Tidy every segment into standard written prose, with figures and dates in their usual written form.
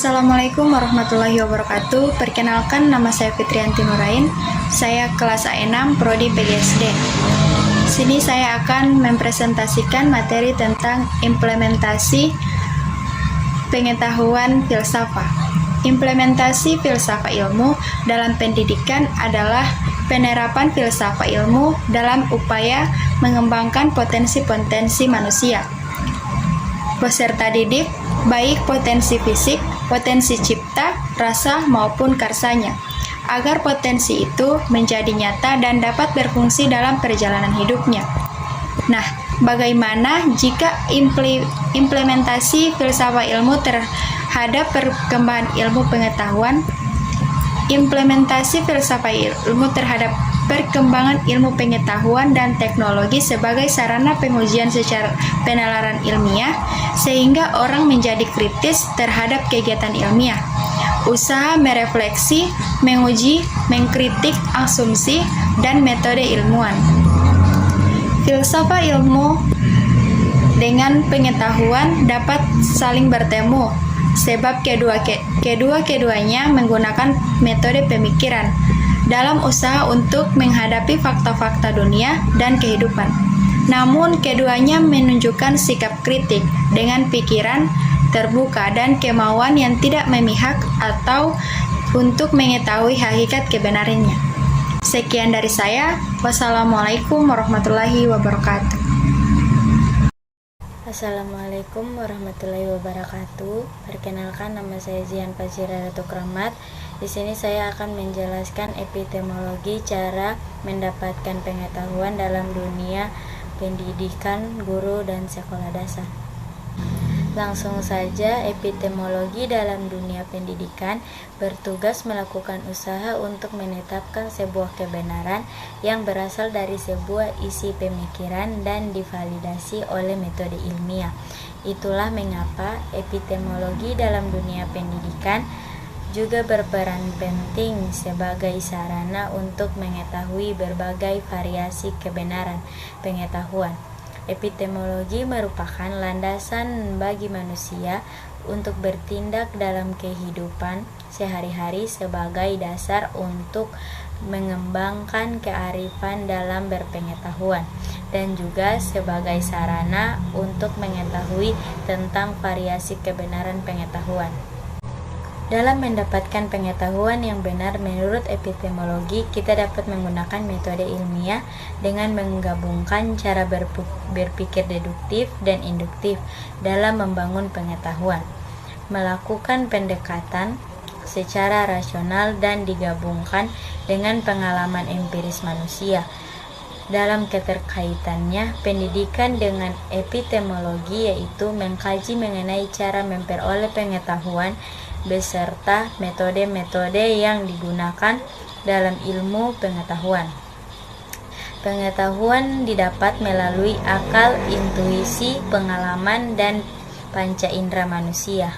Assalamualaikum warahmatullahi wabarakatuh. Perkenalkan, nama saya Fitrianti Nurain. Saya kelas A6 Prodi PGSD. Sini saya akan mempresentasikan materi tentang implementasi pengetahuan filsafat. Implementasi filsafat ilmu dalam pendidikan adalah penerapan filsafat ilmu dalam upaya mengembangkan potensi-potensi manusia, peserta didik, baik potensi fisik, potensi cipta, rasa, maupun karsanya, agar potensi itu menjadi nyata dan dapat berfungsi dalam perjalanan hidupnya. Nah, bagaimana jika implementasi filsafat ilmu terhadap perkembangan ilmu pengetahuan? Implementasi filsafat ilmu terhadap perkembangan ilmu pengetahuan dan teknologi sebagai sarana pengujian secara penalaran ilmiah, sehingga orang menjadi kritis terhadap kegiatan ilmiah. Usaha merefleksi, menguji, mengkritik asumsi, dan metode ilmuwan. Filsafat ilmu dengan pengetahuan dapat saling bertemu, sebab kedua-keduanya menggunakan metode pemikiran dalam usaha untuk menghadapi fakta-fakta dunia dan kehidupan. Namun, keduanya menunjukkan sikap kritik dengan pikiran terbuka dan kemauan yang tidak memihak atau untuk mengetahui hakikat kebenarannya. Sekian dari saya. Wassalamualaikum warahmatullahi wabarakatuh. Assalamualaikum warahmatullahi wabarakatuh. Perkenalkan, nama saya Zian Fazira Ratu Kramat. Di sini saya akan menjelaskan epistemologi cara mendapatkan pengetahuan dalam dunia pendidikan, guru, dan sekolah dasar. Langsung saja, epistemologi dalam dunia pendidikan bertugas melakukan usaha untuk menetapkan sebuah kebenaran yang berasal dari sebuah isi pemikiran dan divalidasi oleh metode ilmiah. Itulah mengapa epistemologi dalam dunia pendidikan juga berperan penting sebagai sarana untuk mengetahui berbagai variasi kebenaran pengetahuan. Epistemologi merupakan landasan bagi manusia untuk bertindak dalam kehidupan sehari-hari sebagai dasar untuk mengembangkan kearifan dalam berpengetahuan, dan juga sebagai sarana untuk mengetahui tentang variasi kebenaran pengetahuan. Dalam mendapatkan pengetahuan yang benar menurut epistemologi, kita dapat menggunakan metode ilmiah dengan menggabungkan cara berpikir deduktif dan induktif dalam membangun pengetahuan, melakukan pendekatan secara rasional dan digabungkan dengan pengalaman empiris manusia. Dalam keterkaitannya, pendidikan dengan epistemologi yaitu mengkaji mengenai cara memperoleh pengetahuan beserta metode-metode yang digunakan dalam ilmu pengetahuan. Pengetahuan didapat melalui akal, intuisi, pengalaman, dan panca indera manusia.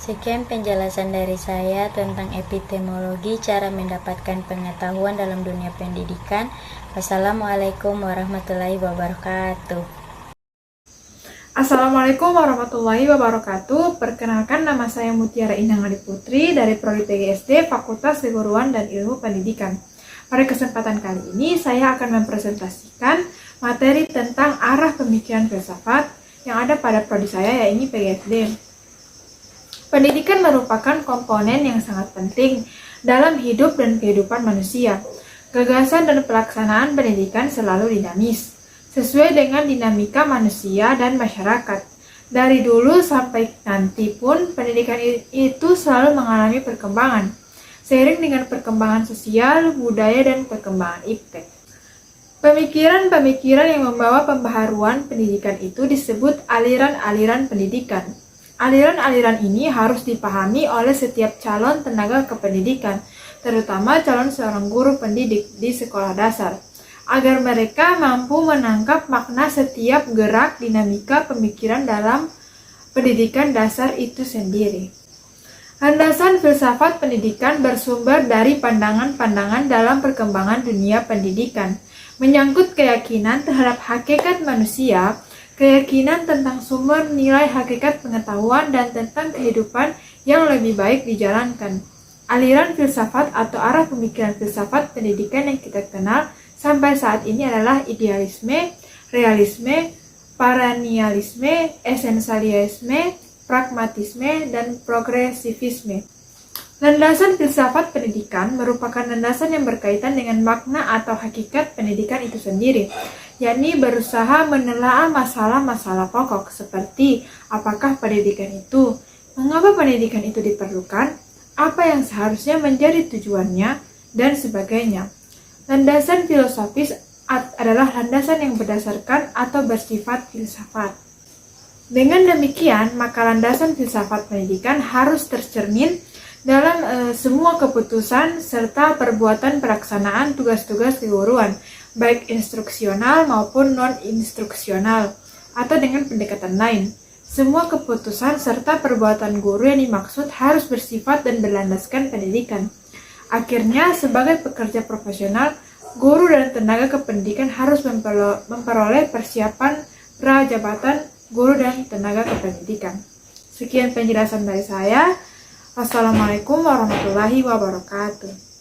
Sekian penjelasan dari saya tentang epistemologi cara mendapatkan pengetahuan dalam dunia pendidikan. Wassalamualaikum warahmatullahi wabarakatuh. Assalamualaikum warahmatullahi wabarakatuh. Perkenalkan, nama saya Mutiara Indah Adi Putri dari Prodi PGSD Fakultas Keguruan dan Ilmu Pendidikan. Pada kesempatan kali ini saya akan mempresentasikan materi tentang arah pemikiran filsafat yang ada pada prodi saya, yaitu PGSD. Pendidikan merupakan komponen yang sangat penting dalam hidup dan kehidupan manusia. Gagasan dan pelaksanaan pendidikan selalu dinamis, sesuai dengan dinamika manusia dan masyarakat. Dari dulu sampai nanti pun, pendidikan itu selalu mengalami perkembangan, seiring dengan perkembangan sosial, budaya, dan perkembangan iptek. Pemikiran-pemikiran yang membawa pembaharuan pendidikan itu disebut aliran-aliran pendidikan. Aliran-aliran ini harus dipahami oleh setiap calon tenaga kependidikan, terutama calon seorang guru pendidik di sekolah dasar, agar mereka mampu menangkap makna setiap gerak dinamika pemikiran dalam pendidikan dasar itu sendiri. Landasan filsafat pendidikan bersumber dari pandangan-pandangan dalam perkembangan dunia pendidikan, menyangkut keyakinan terhadap hakikat manusia, keyakinan tentang sumber nilai hakikat pengetahuan dan tentang kehidupan yang lebih baik dijalankan. Aliran filsafat atau arah pemikiran filsafat pendidikan yang kita kenal sampai saat ini adalah idealisme, realisme, perennialisme, esensialisme, pragmatisme, dan progresivisme. Landasan filsafat pendidikan merupakan landasan yang berkaitan dengan makna atau hakikat pendidikan itu sendiri, yakni berusaha menelaah masalah-masalah pokok seperti apakah pendidikan itu, mengapa pendidikan itu diperlukan, apa yang seharusnya menjadi tujuannya, dan sebagainya. Landasan filosofis adalah landasan yang berdasarkan atau bersifat filsafat. Dengan demikian, maka landasan filsafat pendidikan harus tercermin dalam semua keputusan serta perbuatan pelaksanaan tugas-tugas keguruan, baik instruksional maupun non-instruksional, atau dengan pendekatan lain. Semua keputusan serta perbuatan guru yang dimaksud harus bersifat dan berlandaskan pendidikan. Akhirnya, sebagai pekerja profesional, guru dan tenaga kependidikan harus memperoleh persiapan prajabatan guru dan tenaga kependidikan. Sekian penjelasan dari saya. Wassalamualaikum warahmatullahi wabarakatuh.